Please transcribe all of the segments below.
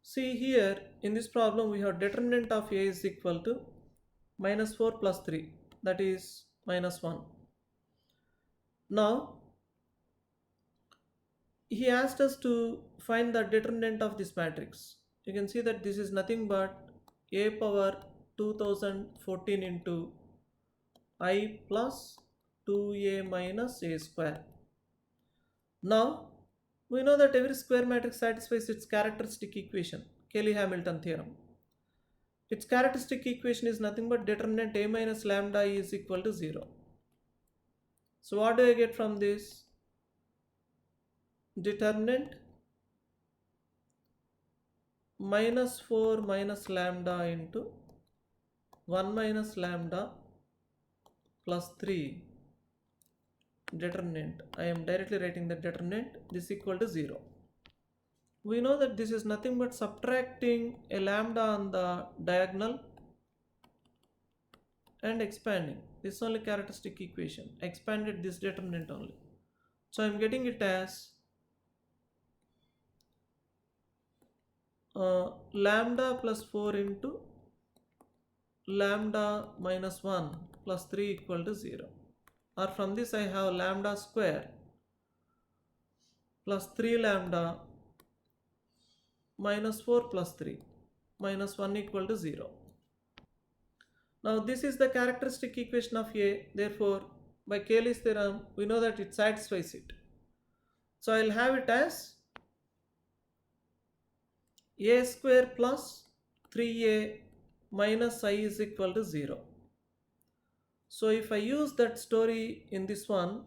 See here in this problem we have determinant of a is equal to minus 4 plus 3, that is minus 1. Now he asked us to find the determinant of this matrix. You can see that this is nothing but a power 2014 into I plus 2a minus a square. Now we know that every square matrix satisfies its characteristic equation, Cayley-Hamilton theorem. Its characteristic equation is nothing but determinant a minus lambda is equal to 0. So what do I get from this? Determinant minus 4 minus lambda into 1 minus lambda plus 3 determinant. I am directly writing the determinant. This is equal to 0. We know that this is nothing but subtracting a lambda on the diagonal and expanding. This is only characteristic equation. Expanded this determinant only. So I am getting it as lambda plus 4 into lambda minus 1 plus 3 equal to 0. Or from this I have lambda square plus 3 lambda minus 4 plus 3 minus 1 equal to 0. Now this is the characteristic equation of A. Therefore by Cayley's theorem we know that it satisfies it. So I will have it as a square plus 3a minus I is equal to 0. So if I use that story in this one,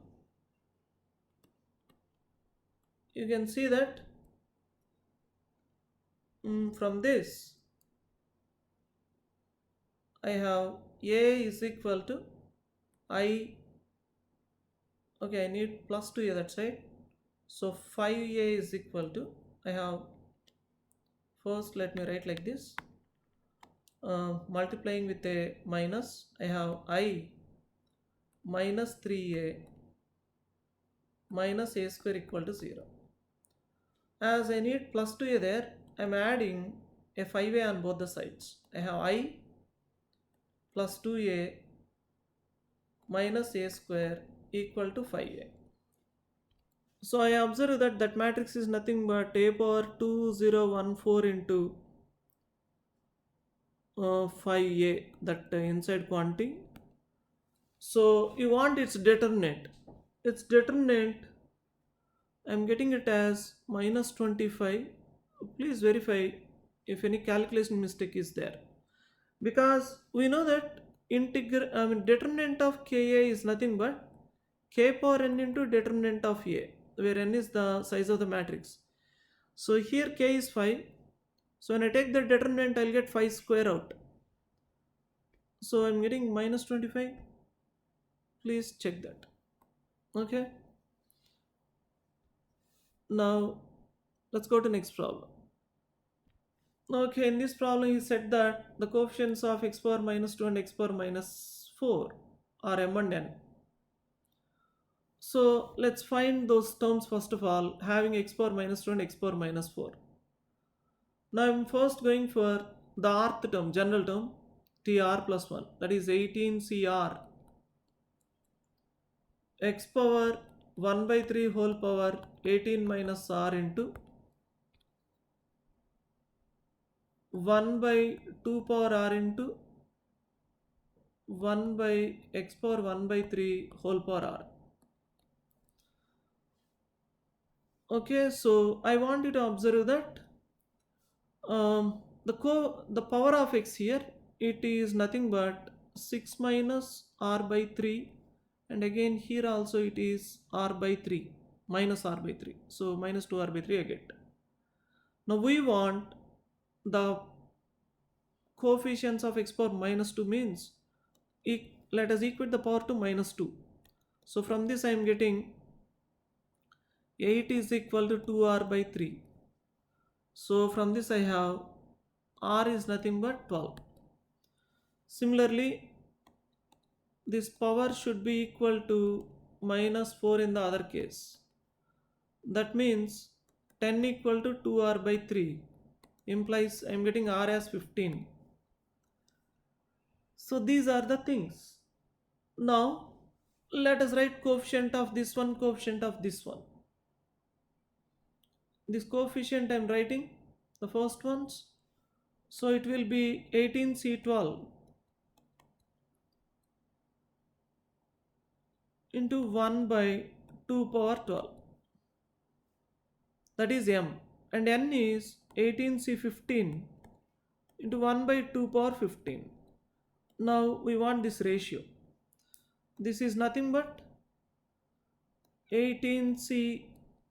you can see that from this I have a is equal to I, okay, I need plus 2a that side. So 5a is equal to, I have, first let me write like this, multiplying with a minus, I have I minus 3a minus a square equal to 0. As I need plus 2a there, I am adding a 5a on both the sides. I have I plus 2a minus a square equal to 5a. So I observe that that matrix is nothing but a power 2014 into 5a, that inside quantity. So you want its determinant. Its determinant, I am getting it as minus 25. Please verify if any calculation mistake is there, because we know that determinant of Ka is nothing but k power n into determinant of A, where n is the size of the matrix. So here k is 5. So when I take the determinant, I'll get 5 square out. So I'm getting minus 25. Please check that. Okay. Now let's go to next problem. Okay, in this problem he said that the coefficients of x power minus 2 and x power minus 4 are m and n. So let's find those terms first of all, having x power minus 2 and x power minus 4. Now I'm first going for the rth term, general term, tr plus 1, that is 18cr x power 1 by 3 whole power 18 minus r into 1 by 2 power r into 1 by x power 1 by 3 whole power r. Okay, so I want you to observe that the power of x here, it is nothing but 6 minus r by 3, and again here also it is r by 3 minus r by 3, so minus 2 r by 3 I get. Now we want the coefficients of x power minus 2 means let us equate the power to minus 2. So from this I am getting 8 is equal to 2r by 3. So from this I have r is nothing but 12. Similarly, this power should be equal to minus 4 in the other case. That means 10 equal to 2r by 3 implies I'm getting r as 15. So these are the things. Now let us write coefficient of this one, coefficient of this one. This coefficient I'm writing the first ones. So it will be 18C12 into 1 by 2 power 12. That is m. And n is 18C15 into 1 by 2 power 15. Now we want this ratio. This is nothing but 18C.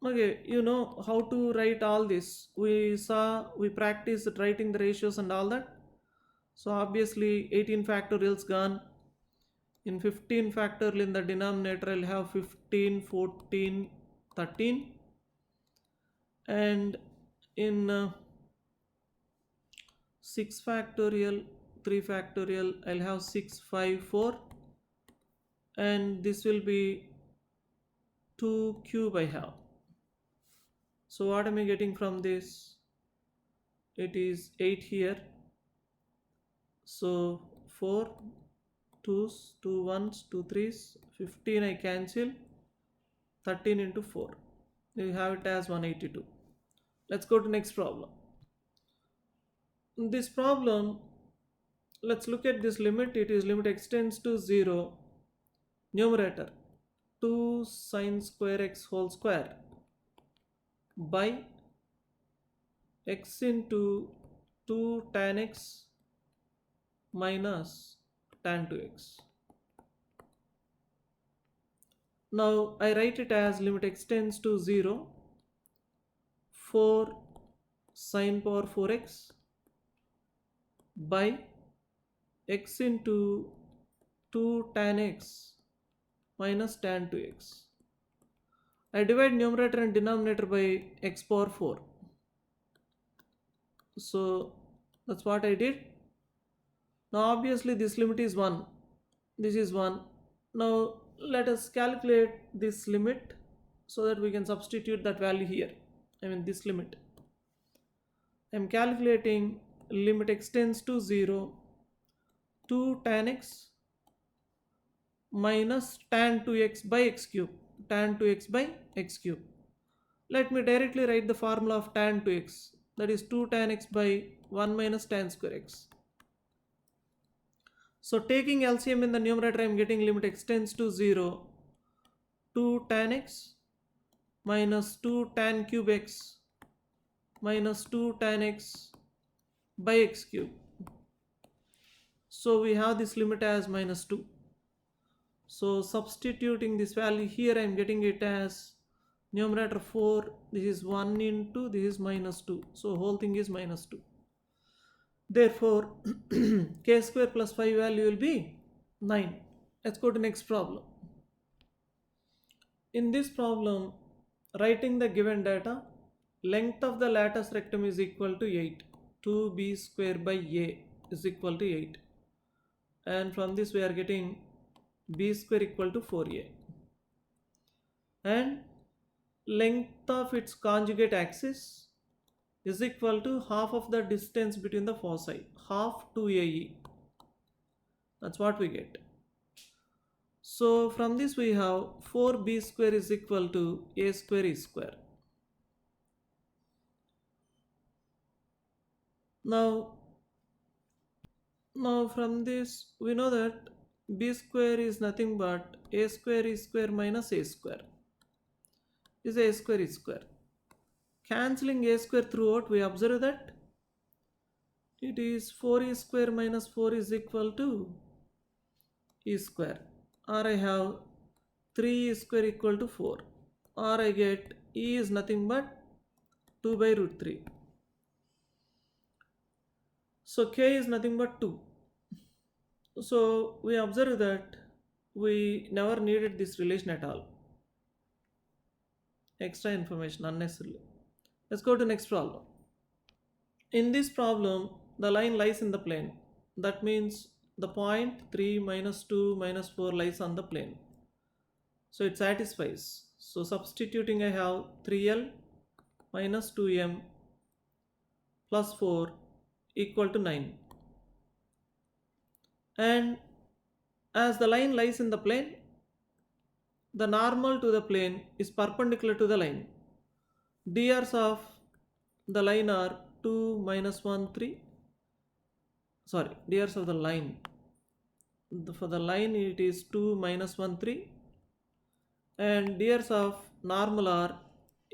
Okay, you know how to write all this. We practiced writing the ratios and all that. So obviously 18 factorials gone. In 15 factorial in the denominator I'll have 15, 14, 13. And in 6 factorial, 3 factorial, I'll have 6, 5, 4. And this will be 2 cube I have. So what am I getting from this? It is 8 here. So 4, 2s, 2 1s, 2 3s, 15 I cancel, 13 into 4. You have it as 182. Let's go to next problem. In this problem, let's look at this limit. It is limit extends to 0, numerator 2 sine square x whole square by x into 2 tan x minus tan 2x. Now I write it as limit extends to 0, 4 sine power 4x by x into 2 tan x minus tan 2x. I divide numerator and denominator by x power 4. So that's what I did. Now obviously this limit is 1. This is 1. Now let us calculate this limit so that we can substitute that value here. I mean this limit. I am calculating limit extends to 0, 2 tan x minus tan 2x by x cube. Tan 2x by x cube. Let me directly write the formula of tan 2x. That is 2 tan x by 1 minus tan square x. So taking LCM in the numerator, I am getting limit extends to 0, 2 tan x minus 2 tan cube x minus 2 tan x by x cube. So we have this limit as minus 2. So substituting this value here, I am getting it as numerator 4, this is 1 into, this is minus 2. So whole thing is minus 2. Therefore, k square plus 5 value will be 9. Let's go to next problem. In this problem, writing the given data, length of the lattice rectum is equal to 8. 2b square by a is equal to 8. And from this we are getting b square equal to 4a. And length of its conjugate axis is equal to half of the distance between the foci, half 2ae. That's what we get. So from this we have 4b square is equal to a square e square. Now from this we know that b square is nothing but a square e square minus a square is a square e square. Cancelling a square throughout, we observe that it is 4e square minus 4 is equal to e square, or I have 3e square equal to 4, or I get e is nothing but 2 by root 3. So k is nothing but 2. So we observe that we never needed this relation at all. Extra information unnecessarily. Let's go to next problem. In this problem, the line lies in the plane. That means the point 3 minus 2 minus 4 lies on the plane. So it satisfies. So substituting, I have 3l minus 2m plus 4 equal to 9. And as the line lies in the plane, the normal to the plane is perpendicular to the line. Drs of the line are 2 minus 1 3. Sorry, drs of the line, for the line it is 2 minus 1 3, and drs of normal are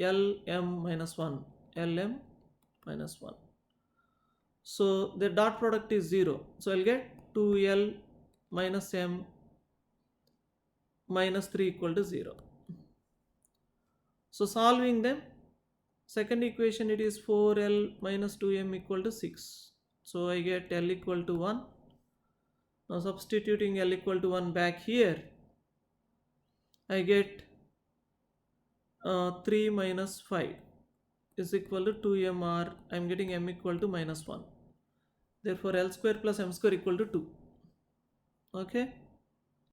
lm minus 1, lm minus 1. So the dot product is 0, so I'll get 2l minus m minus 3 equal to 0. So solving them, second equation it is 4l minus 2m equal to 6. So I get l equal to 1. Now substituting l equal to 1 back here, I get 3 minus 5 is equal to 2m, or I am getting m equal to minus 1. Therefore L square plus m square equal to 2. Okay.